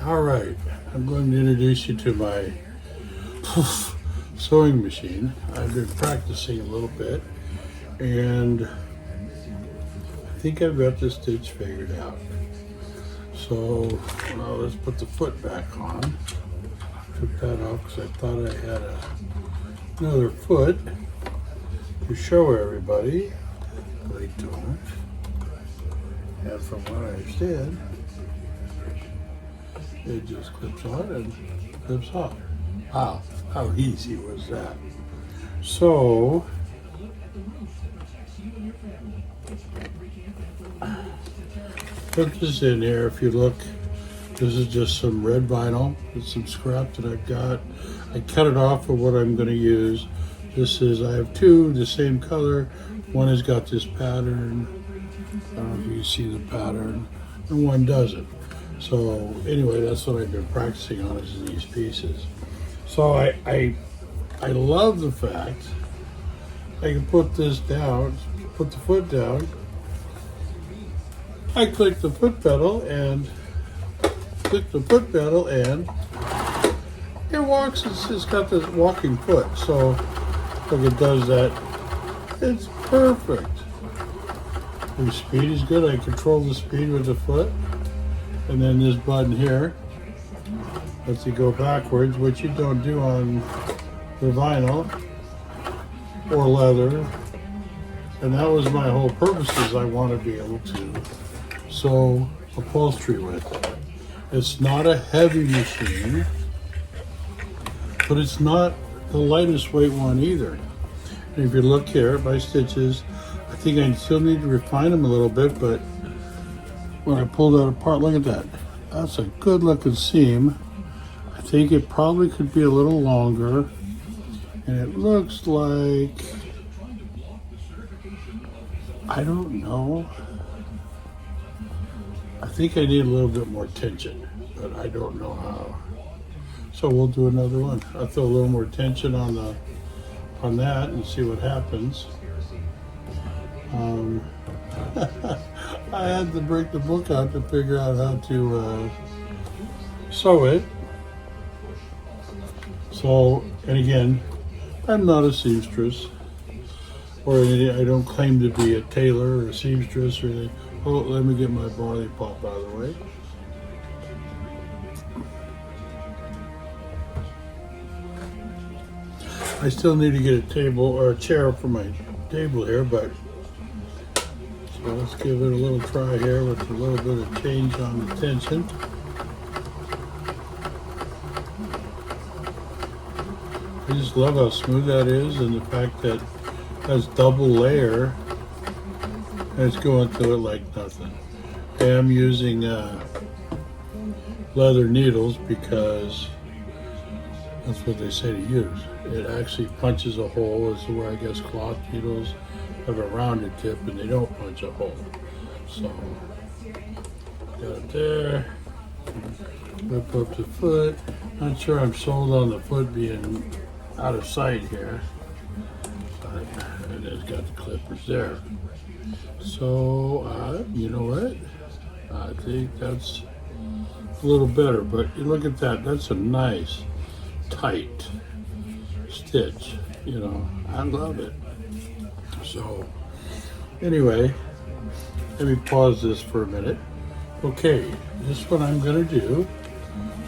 All right, I'm going to introduce you to my sewing machine. I've been practicing a little bit, and I think I've got the stitch figured out. So let's put the foot back on. Took that off because I thought I had another foot to show everybody, but I don't. And from what I understand, it just clips on and clips off. Wow, how easy was that? So, put this in here. If you look, this is just some red vinyl. It's some scrap that I've got. I cut it off for what I'm going to use. This is, I have two the same color. One has got this pattern. I don't know if you can see the pattern, and one doesn't. So anyway, that's what I've been practicing on, is these pieces. So I love the fact I can put this down, put the foot down. I click the foot pedal and it walks. It's got this walking foot. So look, it does that. It's perfect. The speed is good. I control the speed with the foot. And then this button here lets you go backwards, which you don't do on the vinyl or leather. And that was my whole purpose, is I want to be able to sew upholstery with it. It's not a heavy machine, but it's not the lightest weight one either. And if you look here at my stitches, I think I still need to refine them a little bit, but when I pull that apart, look at that. That's a good looking seam. I think it probably could be a little longer. And it looks like, I don't know. I think I need a little bit more tension, but I don't know how. So we'll do another one. I'll throw a little more tension on that and see what happens. I had to break the book out to figure out how to sew it. So, and again, I'm not a seamstress, or I don't claim to be a tailor or a seamstress or anything. Oh, let me get my barley pop out of the way. I still need to get a table or a chair for my table here, but so let's give it a little try here with a little bit of change on the tension. I just love how smooth that is, and the fact that that's double layer and it's going through it like nothing. And I'm using leather needles because that's what they say to use. It actually punches a hole, is where I guess cloth needles have a rounded tip and they don't punch a hole. So, got it there. Whip up the foot. Not sure I'm sold on the foot being out of sight here. But it's got the clippers there. So, you know what? I think that's a little better. But you look at that. That's a nice, tight stitch. You know, I love it. So, anyway, let me pause this for a minute. Okay, this one I'm going to do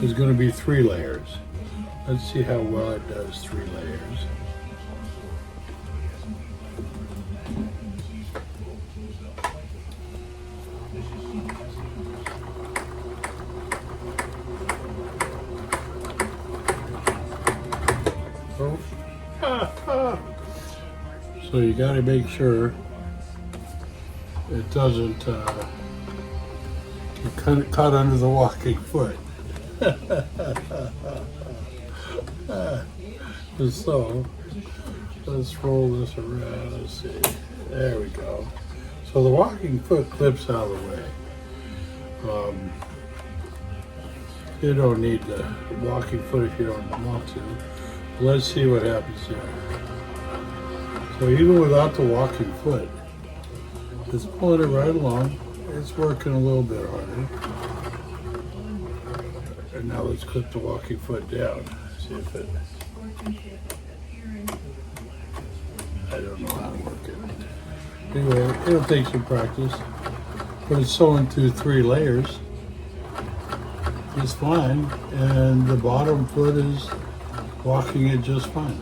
is going to be 3 layers. Let's see how well it does 3 layers. So you got to make sure it doesn't get caught under the walking foot. So let's roll this around. Let's see. There we go. So the walking foot clips out of the way. You don't need the walking foot if you don't want to. Let's see what happens here. So even without the walking foot, it's pulling it right along. It's working a little bit harder. Alright, now let's clip the walking foot down. See if it... I don't know how to work it. Anyway, it'll take some practice. But it's sewn through 3 layers. It's fine. And the bottom foot is walking it just fine.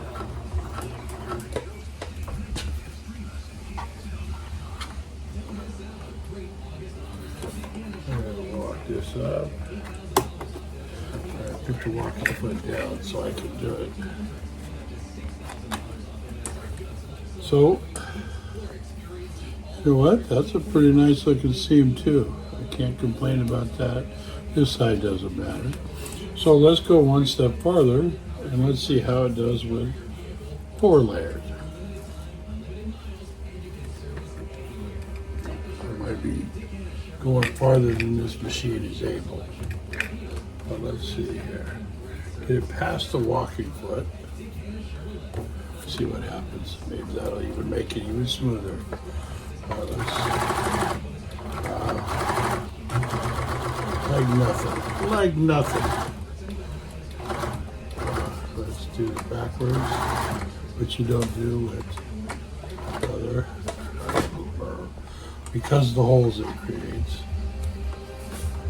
I'm going to walk this up. I put the walking foot down so I can do it. So, you know what? That's a pretty nice looking seam too. I can't complain about that. This side doesn't matter. So let's go one step farther and let's see how it does with 4 layers. I might be going farther than this machine is able. But let's see here. Get it past the walking foot. See what happens. Maybe that'll even make it even smoother. Like nothing. Like nothing. Let's do it backwards, which you don't do with other. Because of the holes it creates.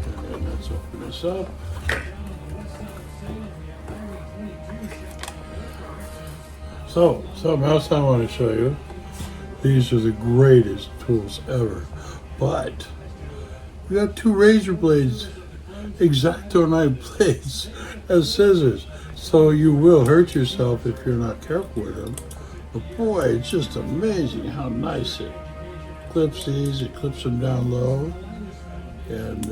And then let's open this up. So, something else I want to show you. These are the greatest tools ever. But we got 2 razor blades, X-Acto knife blades as scissors. So you will hurt yourself if you're not careful with them. But boy, it's just amazing how nice it clips these. It clips them down low. And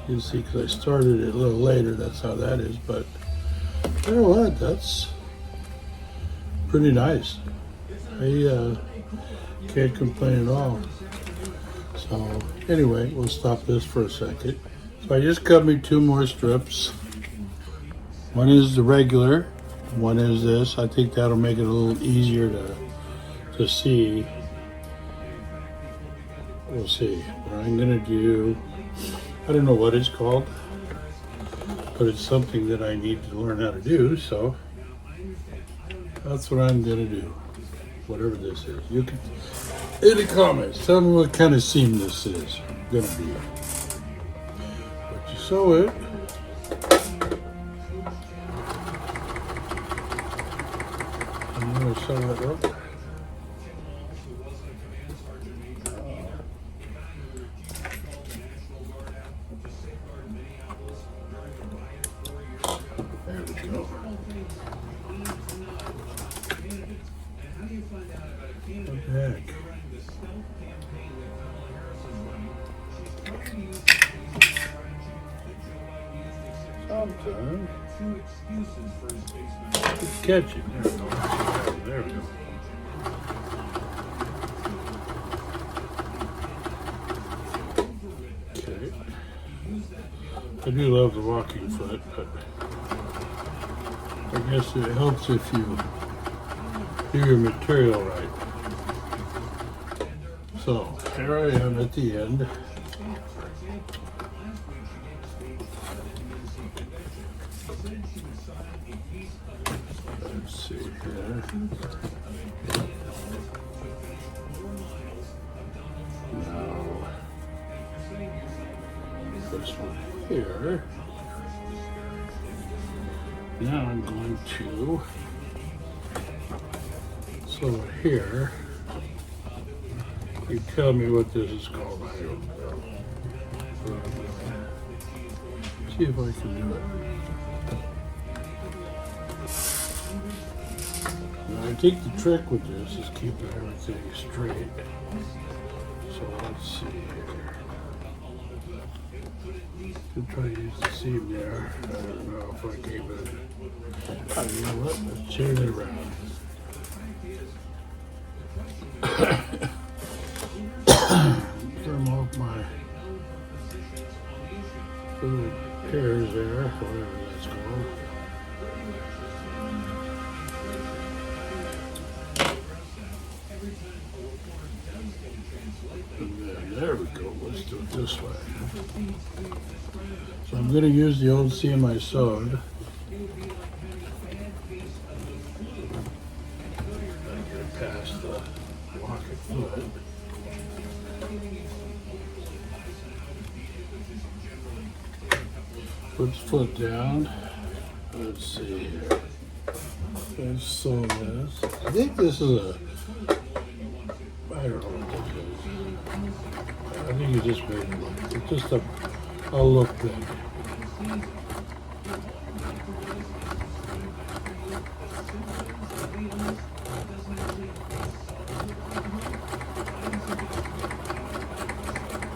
you see, because I started it a little later, that's how that is. But you know what? That's pretty nice. I can't complain at all. So anyway, we'll stop this for a second. So I just cut me 2 more strips. One is the regular, one is this. I think that'll make it a little easier to see. We'll see. What I'm gonna do, I don't know what it's called, but it's something that I need to learn how to do, so that's what I'm gonna do. Whatever this is. You can, in the comments, tell me what kind of seam this is gonna be. But you sew it. I'm gonna sew it up. There we go. What the heck? Sometimes it's catching. There we go. There we go. Okay. I do love the walking foot, but I guess it helps if you do your material right. So here I am at the end. Let's see here. Now this one here. Now I'm going to sew it here. You tell me what this is called. I don't know. See if I can do it. Now, I think the trick with this is keeping everything straight. So let's see here. Could try to use the seam there. I don't know if I gave it. You know what? Let's turn it around. Trim off my little hairs there, whatever that's called. And then, there we go. Let's do it this way. So I'm going to use the old seam I sewed. Past the walking foot. Put the foot down. Let's see here. Let's sew this. I think this is a, I don't know what this is. I think you just made it look, it's just a look thing.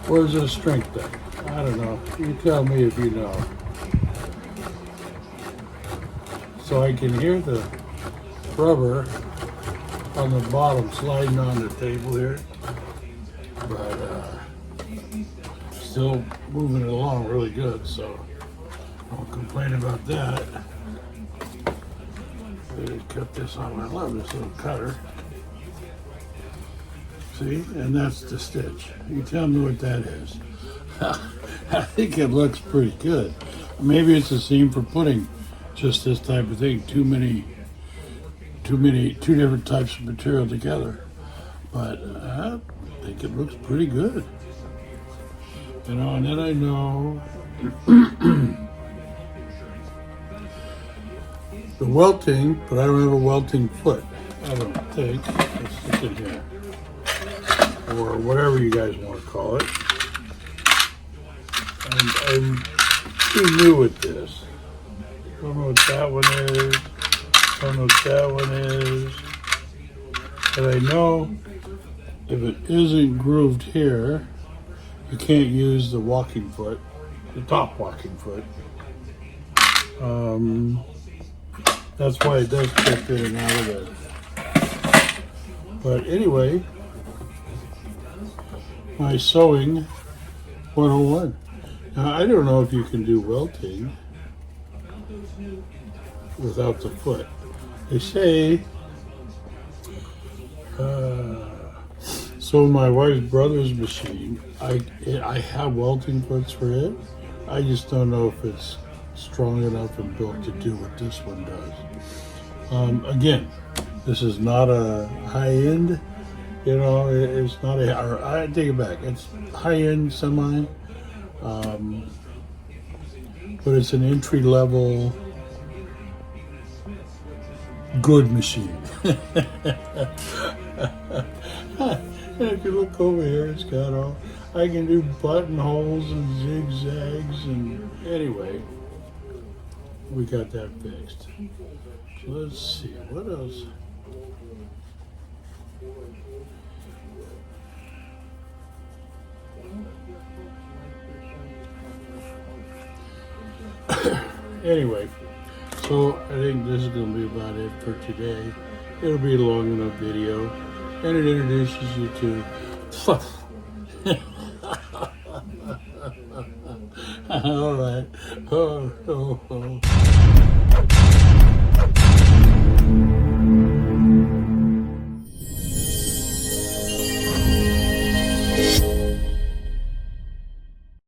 Or is it a strength thing? I don't know. You tell me if you know. So I can hear the rubber on the bottom sliding on the table here. But still moving it along really good, so I won't complain about that. I cut this on. I love this little cutter. See, and that's the stitch. You tell me what that is. I think it looks pretty good. Maybe it's a seam for putting just this type of thing. Too different types of material together. But I think it looks pretty good. You know, and then I know the welting, but I don't have a welting foot. I don't think. Let's stick it here. Or whatever you guys want to call it. I'm too new with this. Don't know what that one is. Don't know what that one is. But I know if it isn't grooved here, you can't use the walking foot, the top walking foot. That's why it does clip in and out of it. But anyway, my sewing 101. Now, I don't know if you can do welting without the foot. They say, so my wife's brother's machine, I have welting foots for it. I just don't know if it's strong enough and built to do what this one does. Again, this is not a high-end. You know, it's not a, or I take it back, it's high-end semi, but it's an entry-level good machine. And if you look over here, it's got all, I can do buttonholes and zigzags, and anyway, we got that fixed. So let's see, what else? Anyway, so I think this is going to be about it for today. It'll be a long enough video, and it introduces you to all right. Oh.